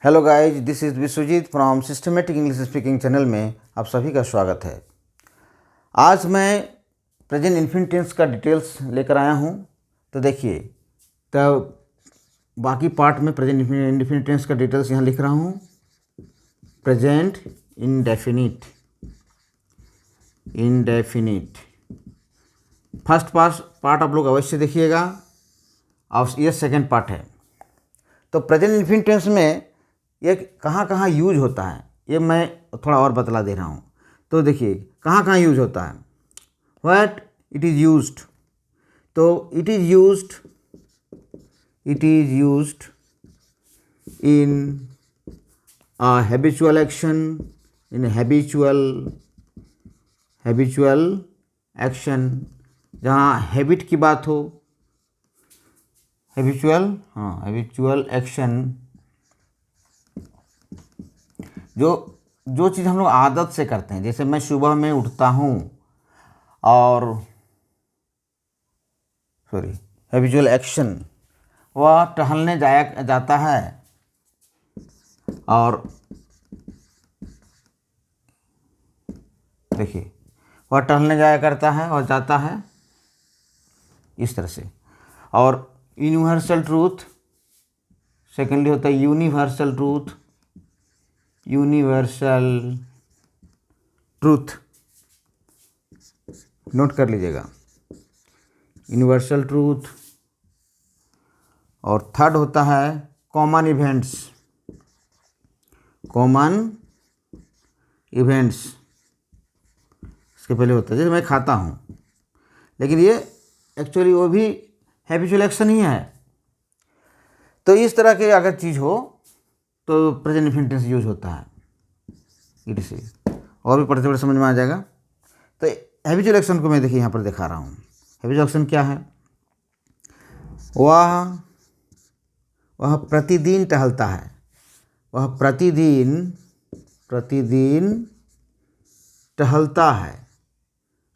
Hello guys, this is Vishwajeet from systematic English speaking channel में आप सभी का स्वागत है। आज मैं प्रेजेंट इन्फिनिट टेंस का डिटेल्स लेकर आया हूँ। तो देखिए, तो बाकी पार्ट में प्रेजेंट इन्फिनिट टेंस का डिटेल्स यहाँ लिख रहा हूँ। प्रेजेंट इंडेफिनिट फर्स्ट पार्ट आप लोग अवश्य देखिएगा और ये सेकेंड पार्ट है। तो प्रेजेंट इन्फिनिट टेंस में ये कहाँ कहाँ यूज होता है ये मैं थोड़ा और बतला दे रहा हूँ। तो देखिए कहाँ कहाँ यूज होता है। व्हाट इट इज़ यूज्ड, तो it is used in habitual action, in habitual action, जहाँ हैबिट की बात हो, हैबिचुअल एक्शन, जो चीज़ हम लोग आदत से करते हैं। जैसे मैं सुबह में उठता हूँ और हैबिचुअल एक्शन, वह टहलने जाता है और देखिए वह टहलने जाया करता है और जाता है इस तरह से। और यूनिवर्सल ट्रूथ सेकेंडली होता है यूनिवर्सल ट्रूथ, नोट कर लीजिएगा, यूनिवर्सल ट्रूथ। और थर्ड होता है कॉमन इवेंट्स, इसके पहले होता है जैसे मैं खाता हूँ, लेकिन ये एक्चुअली वो भी हैबिचुअल एक्शन ही है। तो इस तरह के अगर चीज़ हो तो प्रेजेंट इन्फिनिट टेंस यूज होता है। इट से और भी पढ़ते पढ़ते समझ में आ जाएगा। तो हैबिचुअल एक्शन को मैं देखिए यहाँ पर दिखा रहा हूँ। हैबिचुअल एक्शन क्या है? वह प्रतिदिन टहलता है, वह प्रतिदिन टहलता है।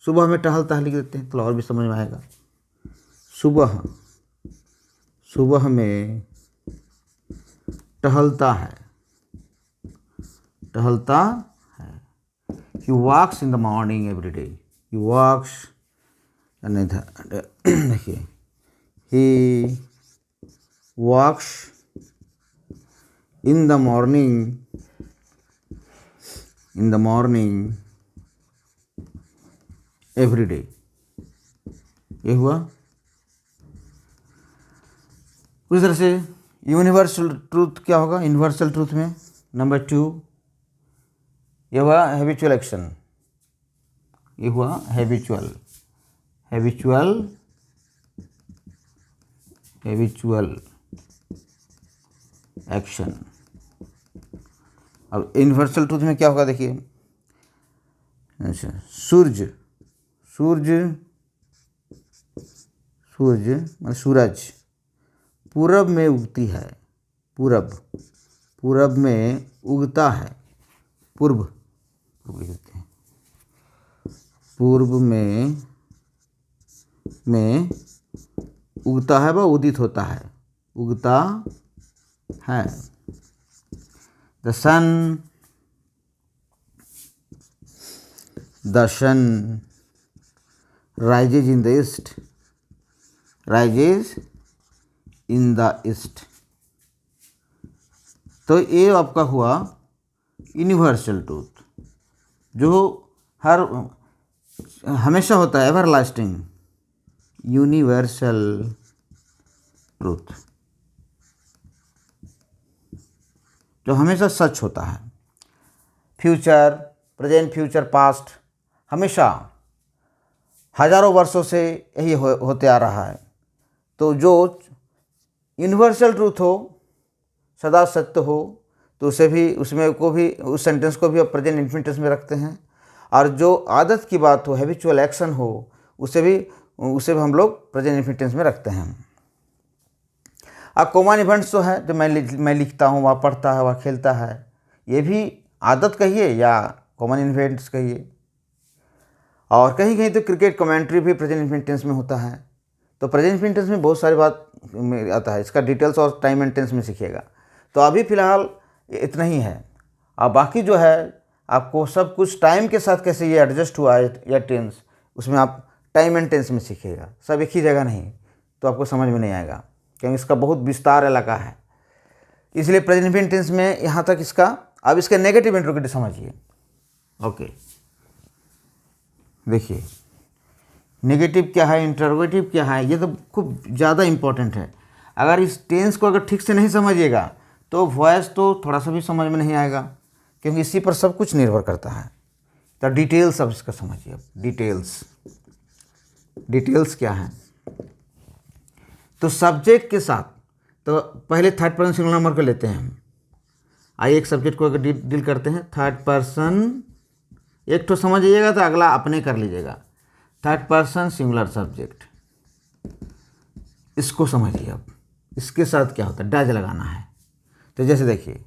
सुबह में टहलता है लिख देते हैं तो और भी समझ में आएगा। सुबह में टहलता है। He walks in the morning every day. He walks in the morning every day. ये हुआ। उस तरह से यूनिवर्सल ट्रूथ क्या होगा? यूनिवर्सल ट्रूथ में नंबर 2 ये हुआ हैबिचुअल एक्शन, ये हुआ हैबिचुअल एक्शन। अब यूनिवर्सल ट्रूथ में क्या होगा देखिए। अच्छा, सूरज मतलब सूरज पूरब में उगती है, पूरब में उगता है, पूर्व में उगता है व उदित होता है, उगता है। The sun rises in the east। तो ये आपका हुआ यूनिवर्सल ट्रूथ जो हमेशा होता है, एवर लास्टिंग यूनिवर्सल ट्रूथ जो हमेशा सच होता है। फ्यूचर, प्रेजेंट, फ्यूचर, पास्ट हमेशा हजारों वर्षों से यही होते आ रहा है। तो जो यूनिवर्सल ट्रूथ हो, सदा सत्य हो, तो उस सेंटेंस को भी अब प्रेजेंट इन्फिनिट टेंस में रखते हैं। और जो आदत की बात हो, हैबिचुअल एक्शन हो, उसे भी हम लोग प्रेजेंट इन्फिनिट टेंस में रखते हैं। अब कॉमन इवेंट्स जो है, जो मैं लिखता हूँ, वह पढ़ता है, वह खेलता है, ये भी आदत कहिए या कॉमन इवेंट्स कहिए। और कहीं कहीं तो क्रिकेट कमेंट्री भी प्रेजेंट इन्फिनिट टेंस में होता है। तो प्रेजेंट इन्फिनिट टेंस में बहुत सारी बात आता है, इसका डिटेल्स और टाइम एंड टेंस में सीखिएगा। तो अभी फ़िलहाल इतना ही है। अब बाकी जो है आपको सब कुछ टाइम के साथ कैसे ये एडजस्ट हुआ है या टेंस, उसमें आप टाइम एंड टेंस में सीखिएगा, सब एक ही जगह नहीं, तो आपको समझ में नहीं आएगा, क्योंकि इसका बहुत विस्तार इलाका है। इसलिए प्रेजेंट इंडेफिनिट टेंस में यहाँ तक इसका। अब इसके नेगेटिव इंट्रोगेटिव समझिए। ओके, देखिए नेगेटिव क्या है, इंटरोगेटिव क्या है, ये तो खूब ज़्यादा इम्पोर्टेंट है। अगर इस टेंस को अगर ठीक से नहीं समझिएगा तो वॉइस तो थोड़ा सा भी समझ में नहीं आएगा, क्योंकि इसी पर सब कुछ निर्भर करता है। तो डिटेल्स अब इसका समझिए। डिटेल्स क्या है, तो सब्जेक्ट के साथ, तो पहले थर्ड पर्सन सिंगुलर नंबर को लेते हैं हम। आइए एक सब्जेक्ट को अगर डील करते हैं, थर्ड पर्सन, एक तो समझिएगा तो अगला अपने कर लीजिएगा। थर्ड पर्सन सिंगुलर सब्जेक्ट, इसको समझिए। अब इसके साथ क्या होता है, डैश लगाना है। तो जैसे देखिए,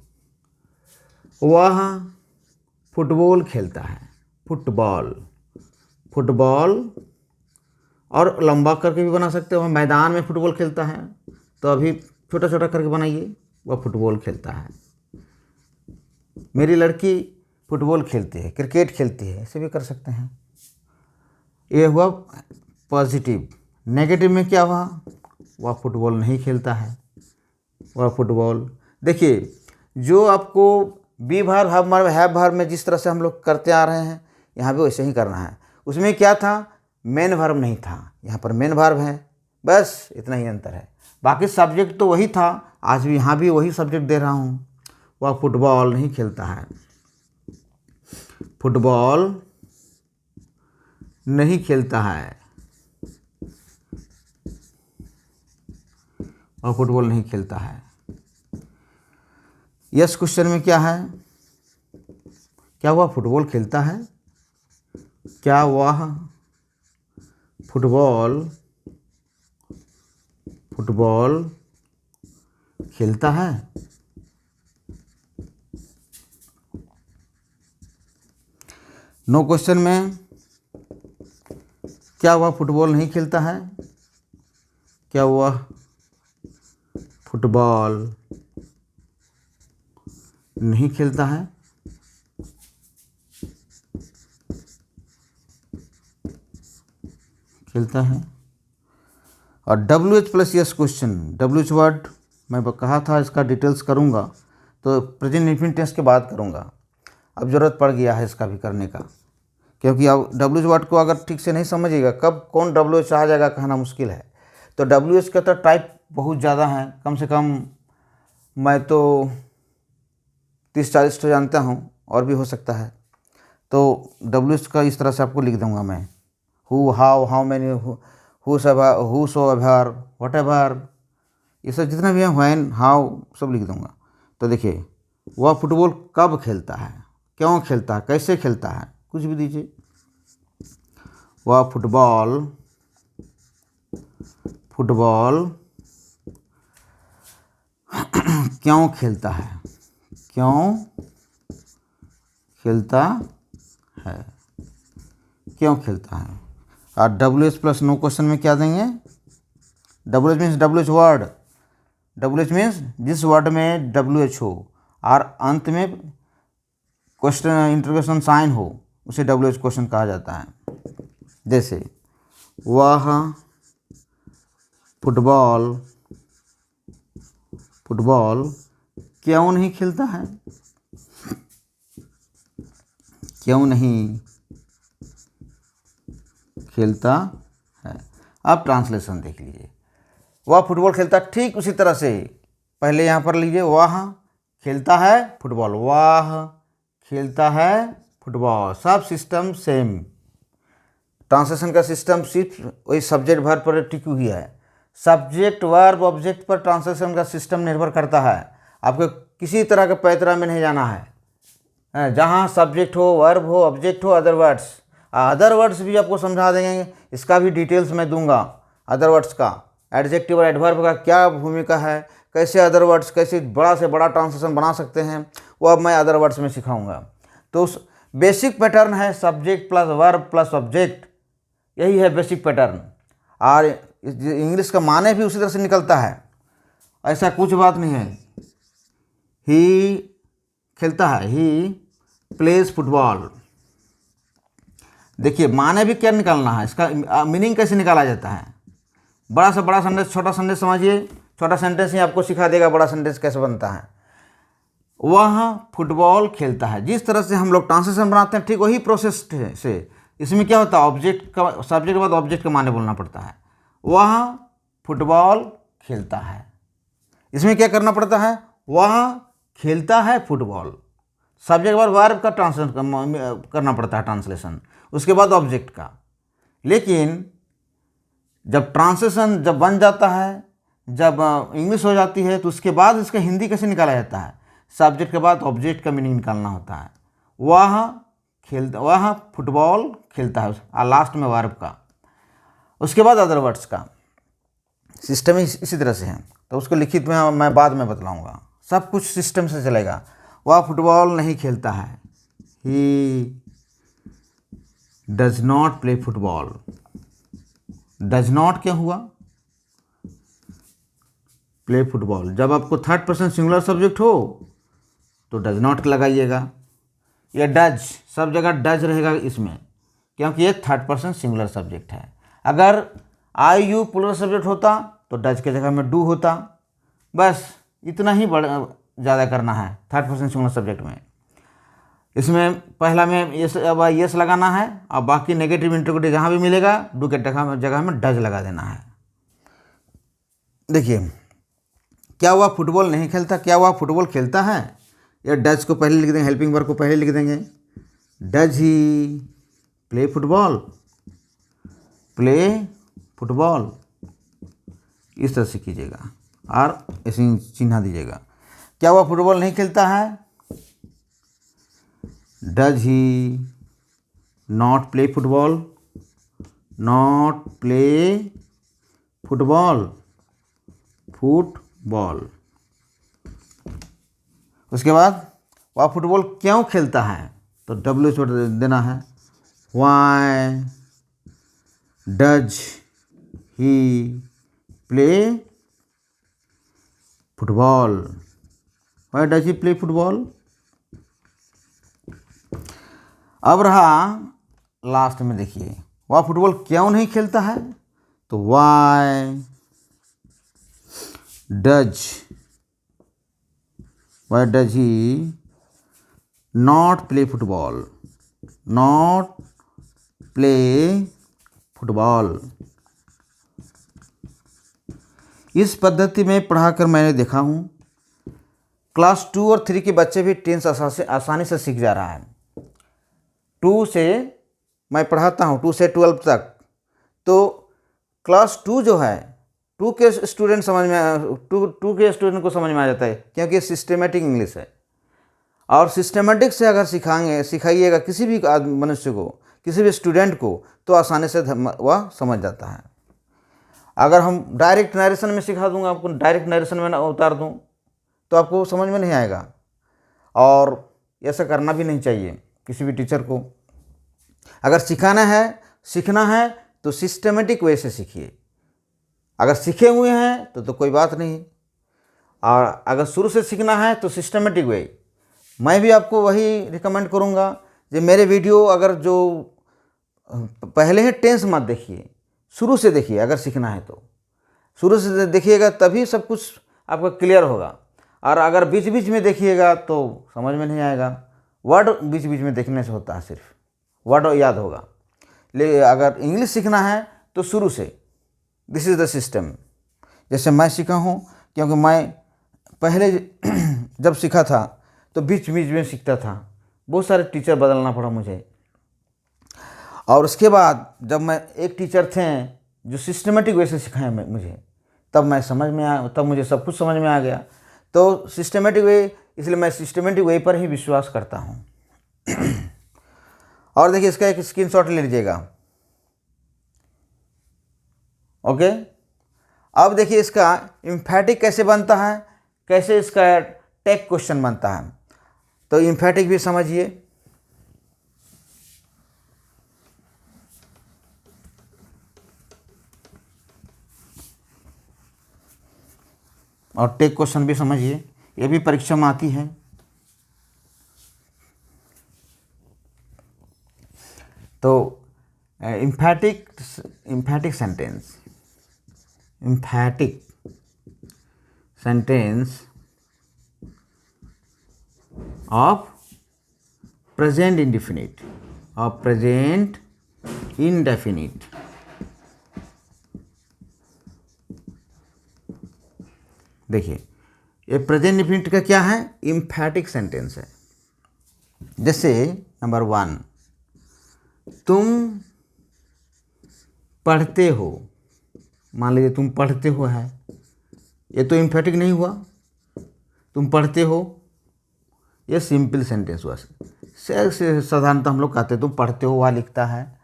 वह फुटबॉल खेलता है, फुटबॉल, और लंबा करके भी बना सकते हो। वह मैदान में फुटबॉल खेलता है, तो अभी छोटा छोटा करके बनाइए, वह फुटबॉल खेलता है। मेरी लड़की फुटबॉल खेलती है, क्रिकेट खेलती है, ऐसे भी कर सकते हैं। ये हुआ पॉजिटिव। नेगेटिव में क्या हुआ, वह फुटबॉल नहीं खेलता है, वह फुटबॉल। देखिए, जो आपको बी भार हैव भार हैव भार में जिस तरह से हम लोग करते आ रहे हैं, यहाँ भी वैसे ही करना है। उसमें क्या था, मेन वर्ब नहीं था, यहाँ पर मेन वर्ब है, बस इतना ही अंतर है। बाकी सब्जेक्ट तो वही था, आज भी यहाँ भी वही सब्जेक्ट दे रहा हूँ। वह फुटबॉल नहीं खेलता है, फुटबॉल नहीं खेलता है, वह फुटबॉल नहीं खेलता है। यस क्वेश्चन में क्या है, क्या वह फुटबॉल खेलता है, क्या वह फुटबॉल खेलता है। नो क्वेश्चन में क्या वह फुटबॉल नहीं खेलता है, क्या वह फुटबॉल नहीं खेलता है। खेलता है। और WH plus yes question, WH word मैं कहा था इसका डिटेल्स करूँगा, तो प्रेजेंट इंडेफिनिट टेंस के बाद करूँगा। अब ज़रूरत पड़ गया है इसका भी करने का, क्योंकि अब WH वर्ड को अगर ठीक से नहीं समझिएगा, कब कौन WH आ जाएगा कहना मुश्किल है। तो WH का तो टाइप बहुत ज़्यादा है, कम से कम मैं तो 30-40 तो जानता हूँ, और भी हो सकता है। तो WH का इस तरह से आपको लिख दूँगा मैं, who, how many, who so ever, what ever, ये सब जितना भी है, व्हेन, हाउ, सब लिख दूँगा। तो देखिए, वह फुटबॉल कब खेलता है, क्यों खेलता है, कैसे खेलता है, कुछ भी दीजिए। वह फुटबॉल क्यों खेलता है, क्यों खेलता है, क्यों खेलता है। और WH प्लस नो क्वेश्चन में क्या देंगे, WH means WH word, WH means जिस वर्ड में WH हो और अंत में क्वेश्चन इंटरोगेशन साइन हो, उसे WH क्वेश्चन कहा जाता है। जैसे, वह फुटबॉल क्यों नहीं खेलता है, क्यों नहीं खेलता है। अब ट्रांसलेशन देख लीजिए, वह फुटबॉल खेलता, ठीक उसी तरह से पहले यहाँ पर लीजिए, वह खेलता है फुटबॉल, वह खेलता है फुटबॉल, सब सिस्टम सेम। ट्रांसलेशन का सिस्टम सिर्फ वही सब्जेक्ट वर्ब पर टिकी हुई है। सब्जेक्ट वर्ब ऑब्जेक्ट पर ट्रांसलेशन का सिस्टम निर्भर करता है। आपको किसी तरह के पैतरा में नहीं जाना है, जहाँ सब्जेक्ट हो, वर्ब हो, ऑब्जेक्ट हो, अदर वर्ड्स भी आपको समझा देंगे। इसका भी डिटेल्स मैं दूंगा, अदर वर्ड्स का, एडजेक्टिव और एडवर्ब का क्या भूमिका है, कैसे अदर वर्ड्स, कैसे बड़ा से बड़ा ट्रांसलेशन बना सकते हैं, वो अब मैं अदर वर्ड्स में सिखाऊंगा। तो बेसिक पैटर्न है subject plus verb plus object, यही है बेसिक पैटर्न। और इंग्लिश का माने भी उसी तरह से निकलता है, ऐसा कुछ बात नहीं है। ही खेलता है, ही प्लेज फुटबॉल। देखिए माने भी क्या निकालना है, इसका मीनिंग कैसे निकाला जाता है। बड़ा से बड़ा सेंटेंस, छोटा सेंटेंस समझिए, छोटा सेंटेंस ही आपको सिखा देगा बड़ा सेंटेंस कैसे बनता है। वह फुटबॉल खेलता है। जिस तरह से हम लोग ट्रांसलेशन बनाते हैं ठीक वही प्रोसेस से इसमें क्या होता है, ऑब्जेक्ट का, सब्जेक्ट के बाद ऑब्जेक्ट का माने बोलना पड़ता है। वह फुटबॉल खेलता है, इसमें क्या करना पड़ता है, वह खेलता है फुटबॉल। सब्जेक्ट के बाद वर्ब का ट्रांसलेशन करना पड़ता है ट्रांसलेशन, उसके बाद ऑब्जेक्ट का। लेकिन जब ट्रांसलेशन जब बन जाता है, जब इंग्लिश हो जाती है, तो उसके बाद इसका हिंदी कैसे निकाला जाता है, सब्जेक्ट के बाद ऑब्जेक्ट का मीनिंग निकालना होता है। वह फुटबॉल खेलता है और लास्ट में वर्ब का, उसके बाद अदर वर्ड्स का। सिस्टम इसी तरह से है, तो उसको लिखित में मैं बाद में बतलाऊंगा। सब कुछ सिस्टम से चलेगा। वह फुटबॉल नहीं खेलता है, he does not play football. Does not क्या हुआ, प्ले फुटबॉल। जब आपको थर्ड पर्सन सिंगुलर सब्जेक्ट हो तो डज नॉट लगाइएगा, या डज, सब जगह डज रहेगा इसमें, क्योंकि ये थर्ड पर्सन सिंगुलर सब्जेक्ट है। अगर आई यू प्लूरल सब्जेक्ट होता तो डज के जगह में डू होता। बस इतना ही ज़्यादा करना है थर्ड पर्सन सिंगुलर सब्जेक्ट में। इसमें पहला में यस लगाना है, और बाकी नेगेटिव इंटरगेटिव जहाँ भी मिलेगा डू के जगह में डज लगा देना है। देखिए, क्या हुआ फुटबॉल नहीं खेलता, क्या हुआ फुटबॉल खेलता है, या डज को पहले लिख देंगे, हेल्पिंग वर्ब को पहले लिख देंगे। Does he play football, play football, इस तरह से कीजिएगा और ऐसे चिन्ह दीजिएगा। क्या हुआ फुटबॉल नहीं खेलता है, does he not play football, not play football, football. उसके बाद वह फुटबॉल क्यों खेलता है, तो डब्ल्यू छोड़ देना है। Why does he play football, why does he play football. अब रहा लास्ट में, देखिए वह फुटबॉल क्यों नहीं खेलता है, तो why does he not play football, not play football. इस पद्धति में पढ़ाकर मैंने देखा हूँ क्लास 2 और 3 के बच्चे भी टेंस आसानी से सीख जा रहा है। 2 से मैं पढ़ाता हूँ 2 से 12 तक, तो क्लास 2 जो है 2 के स्टूडेंट समझ में टू के स्टूडेंट को समझ में आ जाता है, क्योंकि सिस्टेमेटिक इंग्लिश है। और सिस्टेमेटिक से अगर सिखाइएगा किसी भी मनुष्य को, किसी भी स्टूडेंट को, तो आसानी से वह समझ जाता है। अगर हम डायरेक्ट नरेशन में सिखा दूंगा, आपको डायरेक्ट नरेशन में उतार दूं, तो आपको समझ में नहीं आएगा, और ऐसा करना भी नहीं चाहिए किसी भी टीचर को। अगर सिखाना है, सीखना है, तो सिस्टेमेटिक वे से सीखिए। अगर सीखे हुए हैं तो कोई बात नहीं, और अगर शुरू से सीखना है तो सिस्टेमेटिक वे। मैं भी आपको वही रिकमेंड करूँगा, जो मेरे वीडियो अगर जो पहले ही टेंस मत देखिए, शुरू से देखिए। अगर सीखना है तो शुरू से देखिएगा, तभी सब कुछ आपका क्लियर होगा। और अगर बीच बीच में देखिएगा तो समझ में नहीं आएगा। वर्ड बीच बीच में देखने से होता है, सिर्फ वर्ड याद होगा। लेकिन अगर इंग्लिश सीखना है तो शुरू से, दिस इज़ द सिस्टम। जैसे मैं सीखा हूँ, क्योंकि मैं पहले जब सीखा था तो बीच बीच में सीखता था, बहुत सारे टीचर बदलना पड़ा मुझे। और उसके बाद जब मैं एक टीचर थे जो सिस्टमेटिक वे से सिखाए मुझे, तब मैं समझ में आया, तब मुझे सब कुछ समझ में आ गया। तो सिस्टमेटिक वे, इसलिए मैं सिस्टमेटिक वे पर ही विश्वास करता हूँ। और देखिए, इसका एक स्क्रीनशॉट ले लीजिएगा। ओके, अब देखिए इसका एम्फैटिक कैसे बनता है, कैसे इसका टेक क्वेश्चन बनता है। तो एम्फैटिक भी समझिए। और टेक क्वेश्चन भी समझिए, ये भी परीक्षा में आती है। तो emphatic sentence of present indefinite, देखिए ये प्रेजेंट इंडेफिनिट का क्या है, एम्फैटिक सेंटेंस है। जैसे नंबर 1, तुम पढ़ते हो, मान लीजिए तुम पढ़ते हो है, ये तो एम्फैटिक नहीं हुआ, तुम पढ़ते हो, ये सिंपल सेंटेंस हुआ। साधारणतः हम लोग कहते हैं तुम पढ़ते हो, वह लिखता है।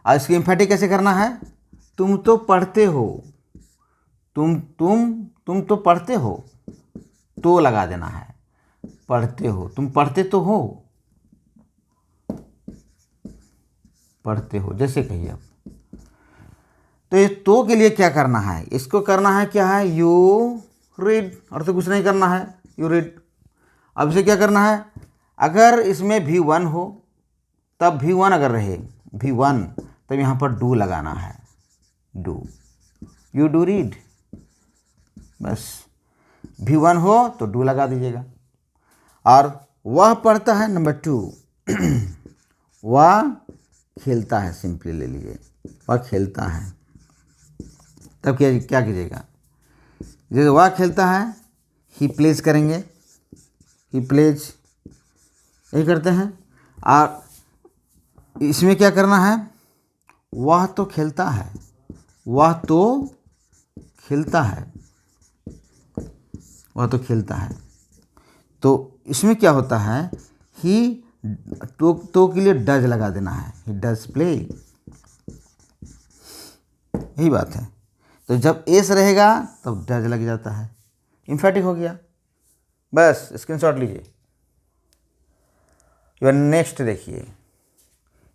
और इसकी एम्फैटिक कैसे करना है, तुम तो पढ़ते हो, तुम तो पढ़ते हो, तो लगा देना है, पढ़ते हो, तुम पढ़ते तो हो, पढ़ते हो, जैसे कहिए आप। तो ये तो के लिए क्या करना है, इसको करना है क्या है, यू रीड, और तो कुछ नहीं करना है, यू रीड। अब इसे क्या करना है, अगर इसमें V1 हो तब V1 अगर रहे V1 तब यहाँ पर डू लगाना है, डू, यू डू रीड, बस। V1 हो तो डू लगा दीजिएगा। और वह पढ़ता है, नंबर 2, वह खेलता है, सिंपली ले लीजिए, वह खेलता है, तब क्या कीजिएगा, जैसे वह खेलता है ही प्लेज करेंगे, ही प्लेज, यही करते हैं। और इसमें क्या करना है, वह तो खेलता है, वह तो खेलता है, वह तो खेलता है। तो इसमें क्या होता है, ही तो के लिए डज लगा देना है, ही डज प्ले, यही बात है। तो जब एस रहेगा तब डज लग जाता है, एम्फैटिक हो गया। बस स्क्रीनशॉट लीजिए। फिर नेक्स्ट देखिए,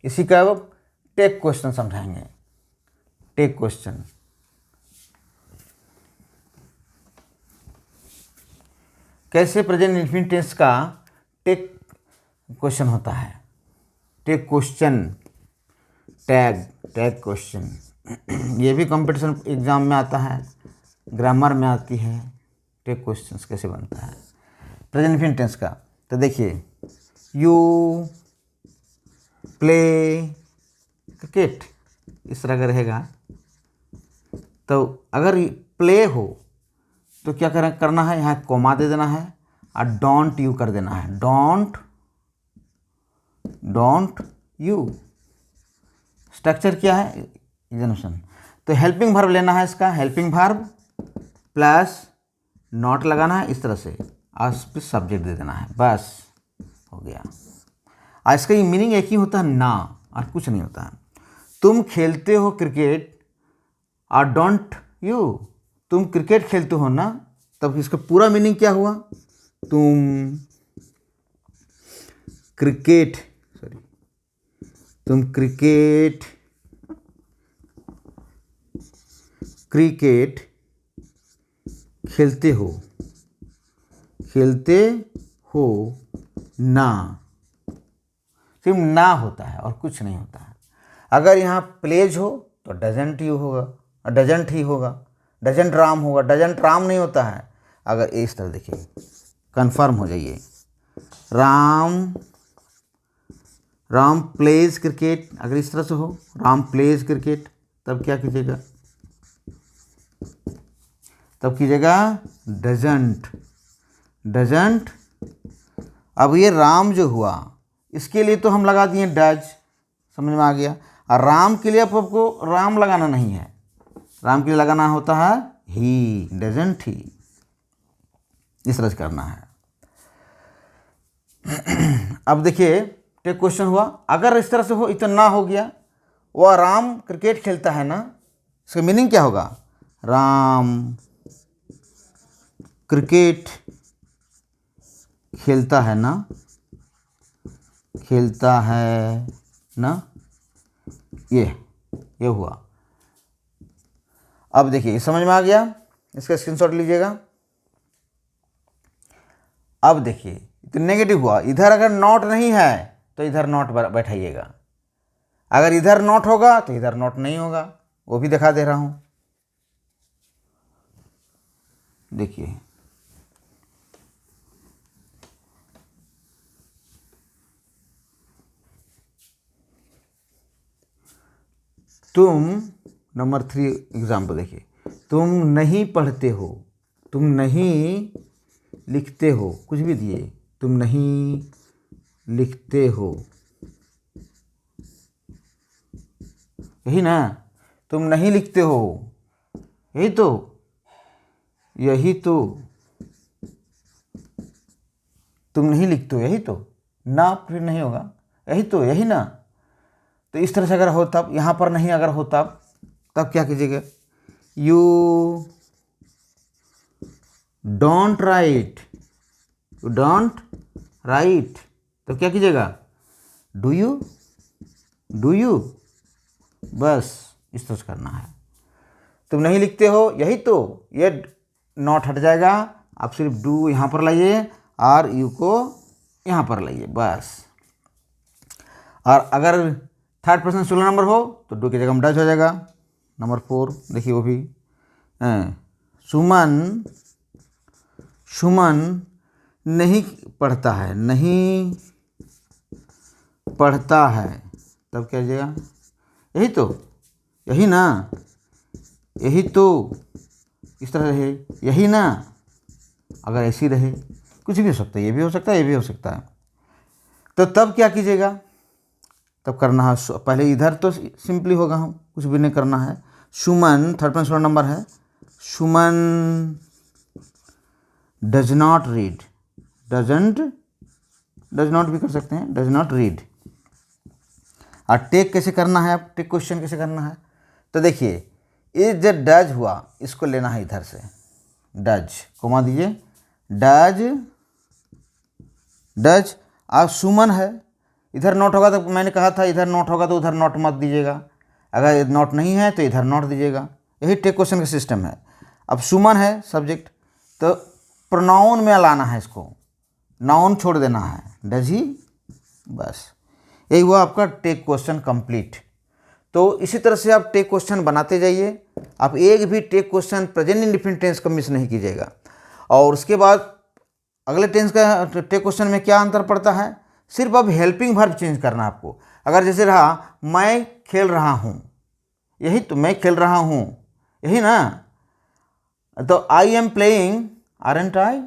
इसी का अब टेक क्वेश्चन समझाएंगे। टेक क्वेश्चन, कैसे प्रेजेंट इंडेफिनिट टेंस का टेक क्वेश्चन होता है। टेक क्वेश्चन, टैग क्वेश्चन, ये भी कंपटीशन एग्जाम में आता है, ग्रामर में आती है। टेक क्वेश्चंस कैसे बनता है प्रेजेंट इंडेफिनिट टेंस का, तो देखिए, यू प्ले क्रिकेट, इस तरह का रहेगा। तो अगर प्ले हो तो क्या करना है, यहाँ कोमा दे देना है और डोंट यू कर देना है, डोंट यू। स्ट्रक्चर क्या है, इग्जेंशन। तो हेल्पिंग वर्ब लेना है, इसका हेल्पिंग वर्ब प्लस नॉट लगाना है, इस तरह से, और उस पर सब्जेक्ट दे देना है, बस हो गया। और इसका ये मीनिंग एक ही होता है, ना, और कुछ नहीं होता है। तुम खेलते हो क्रिकेट और डोंट यू, तुम क्रिकेट खेलते हो ना, तब इसका पूरा मीनिंग क्या हुआ, तुम क्रिकेट खेलते हो ना, सिर्फ ना होता है और कुछ नहीं होता है। अगर यहाँ प्लेज हो तो डजंट यू होगा, डजंट ही होगा, डजंट राम होगा, डजंट राम नहीं होता है। अगर इस तरह देखिए, कंफर्म हो जाइए, राम प्लेज क्रिकेट, अगर इस तरह से हो, राम प्लेज क्रिकेट, तब क्या कीजिएगा, डजंट। अब ये राम जो हुआ, इसके लिए तो हम लगा दिए डज, समझ में आ गया। और राम के लिए आपको राम लगाना नहीं है, राम के लिए लगाना होता है ही, डजंट ही, इस तरह से करना है। अब देखिए, टेक क्वेश्चन हुआ, अगर इस तरह से हो, इतना ना हो गया, वह राम क्रिकेट खेलता है ना, इसका मीनिंग क्या होगा, राम क्रिकेट खेलता है ना, ये हुआ। अब देखिए, समझ में आ गया, इसका स्क्रीनशॉट लीजिएगा। अब देखिए, तो नेगेटिव हुआ, इधर अगर नॉट नहीं है तो इधर नॉट बैठाइएगा, अगर इधर नॉट होगा तो इधर नॉट नहीं होगा, वो भी दिखा दे रहा हूँ। देखिए तुम, नंबर 3 एग्जाम्पल देखिए, तुम नहीं पढ़ते हो, तुम नहीं लिखते हो, कुछ भी दिए, तुम नहीं लिखते हो, यही ना, तुम नहीं लिखते हो, यही तो, यही तो, तुम नहीं लिखते हो, यही तो ना, फिर नहीं होगा, यही तो, यही ना। तो इस तरह से अगर हो तब, यहाँ पर नहीं अगर हो तब क्या कीजिएगा, you don't write, you don't write, तो क्या कीजिएगा, डू यू, डू यू, बस इस तरह से करना है। तुम नहीं लिखते हो, यही तो, ये नॉट हट जाएगा, आप सिर्फ डू यहाँ पर लाइए और यू को यहाँ पर लाइए बस। और अगर थर्ड पर्सन सिंगुलर नंबर हो तो डू की जगह में डज हो जाएगा। नंबर 4 देखिए, वो भी सुमन, सुमन नहीं पढ़ता है, नहीं पढ़ता है, तब क्या हो जाएगा, यही तो, यही ना, यही तो, इस तरह रहे, यही ना, अगर ऐसी रहे, कुछ भी हो सकता है, ये भी हो सकता है, ये भी हो सकता है। तो तब क्या कीजिएगा, तब करना है, पहले इधर तो सिंपली होगा, हम कुछ भी नहीं करना है। सुमन थर्ड पर्सन नंबर है, Suman does not read, doesn't, does not भी कर सकते हैं, डज नॉट रीड। और टेक कैसे करना है, आप टेक क्वेश्चन कैसे करना है, तो देखिए, ये जब डज हुआ, इसको लेना है इधर से, डज कोमा दीजिए, डज, डज। अब सुमन है, इधर नॉट होगा तो मैंने कहा था इधर नॉट होगा तो उधर नॉट मत दीजिएगा, अगर नॉट नहीं है तो इधर नॉट दीजिएगा, यही टेक क्वेश्चन का सिस्टम है। अब सुमन है सब्जेक्ट, तो प्रोनाउन में लाना है इसको, नाउन छोड़ देना है, डज ही, बस यही हुआ आपका टेक क्वेश्चन कंप्लीट। तो इसी तरह से आप टेक क्वेश्चन बनाते जाइए, आप एक भी take question present indefinite tense का मिस नहीं कीजिएगा। और उसके बाद अगले टेंस का टेक क्वेश्चन में क्या अंतर पड़ता है, सिर्फ अब हेल्पिंग वर्ब चेंज करना है आपको। अगर जैसे रहा मैं खेल रहा हूँ, यही तो, मैं खेल रहा हूँ, यही ना, तो आई एम प्लेइंग, आरंट आई,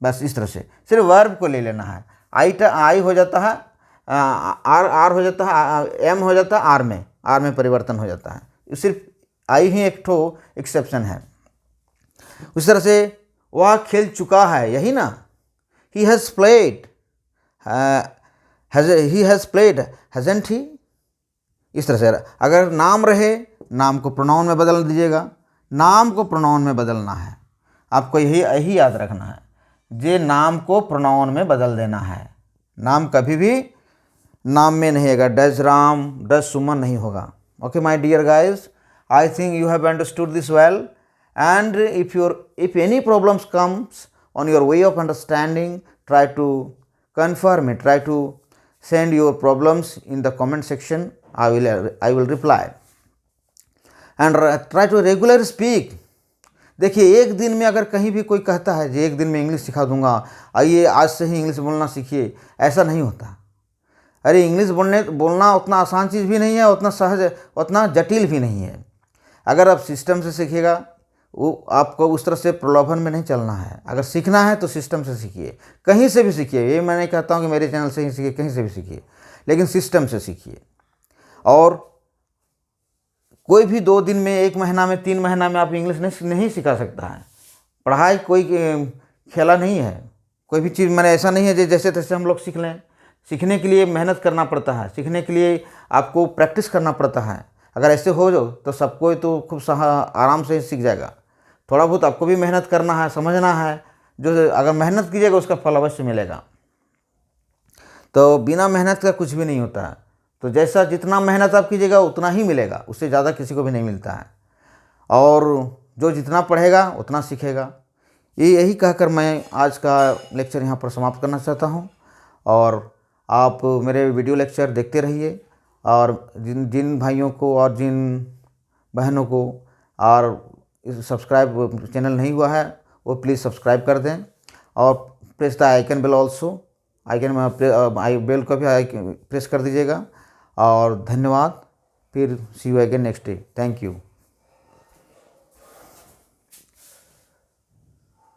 बस इस तरह से सिर्फ वर्ब को ले लेना है। आई हो जाता है, आर हो जाता है, एम हो जाता है आर में परिवर्तन हो जाता है, सिर्फ आई ही एक ठो एक्सेप्शन है। उस तरह से वह खेल चुका है, यही ना, he has played, he has played, hasn't he. इस तरह से अगर नाम रहे, नाम को प्रोनाउन में बदल दीजिएगा, नाम को प्रोनाउन में बदलना है आपको, यही याद रखना है, जे नाम को प्रोनाउन में बदल देना है। नाम कभी भी नाम में नहीं होगा, डज राम, डज सुमन नहीं होगा। Okay my dear guys, I think you have understood this well, and if any problems comes on your way of understanding, try to confirm it, try to send your problems in the comment section, I will reply, and try to regularly speak। देखिए, एक दिन में अगर कहीं भी कोई कहता है कि एक दिन में इंग्लिश सिखा दूंगा, आइए आज से ही इंग्लिश बोलना सीखिए, ऐसा नहीं होता। अरे इंग्लिश बोलना उतना आसान चीज़ भी नहीं है, उतना सहज, उतना जटिल भी नहीं है। अगर आप सिस्टम से सीखिएगा, वो आपको उस तरह से प्रलोभन में नहीं चलना है। अगर सीखना है तो सिस्टम से सीखिए, कहीं से भी सीखिए, ये मैं नहीं कहता हूँ कि मेरे चैनल से ही सीखिए, कहीं से भी सीखिए, लेकिन सिस्टम से सीखिए। और कोई भी 2 दिन में, 1 महीना में, 3 महीना में आप इंग्लिश नहीं सिखा सकता है। पढ़ाई कोई खेला नहीं है, कोई भी चीज़ मैंने ऐसा नहीं है जैसे तैसे हम लोग सीख लें। सीखने के लिए मेहनत करना पड़ता है, सीखने के लिए आपको प्रैक्टिस करना पड़ता है। अगर ऐसे हो जो तो सबको तो खूब आराम से सीख जाएगा। थोड़ा बहुत आपको भी मेहनत करना है, समझना है, जो अगर मेहनत कीजिएगा उसका फल अवश्य मिलेगा। तो बिना मेहनत का कुछ भी नहीं होता है। तो जैसा जितना मेहनत आप कीजिएगा उतना ही मिलेगा, उससे ज़्यादा किसी को भी नहीं मिलता है। और जो जितना पढ़ेगा उतना सीखेगा। यही कहकर मैं आज का लेक्चर यहाँ पर समाप्त करना चाहता हूँ। और आप मेरे वीडियो लेक्चर देखते रहिए और जिन जिन भाइयों को और जिन बहनों को और सब्सक्राइब चैनल नहीं हुआ है वो प्लीज़ सब्सक्राइब कर दें और press the icon bell also, icon bell को भी प्रेस कर दीजिएगा। और धन्यवाद। फिर see you again next day. Thank you.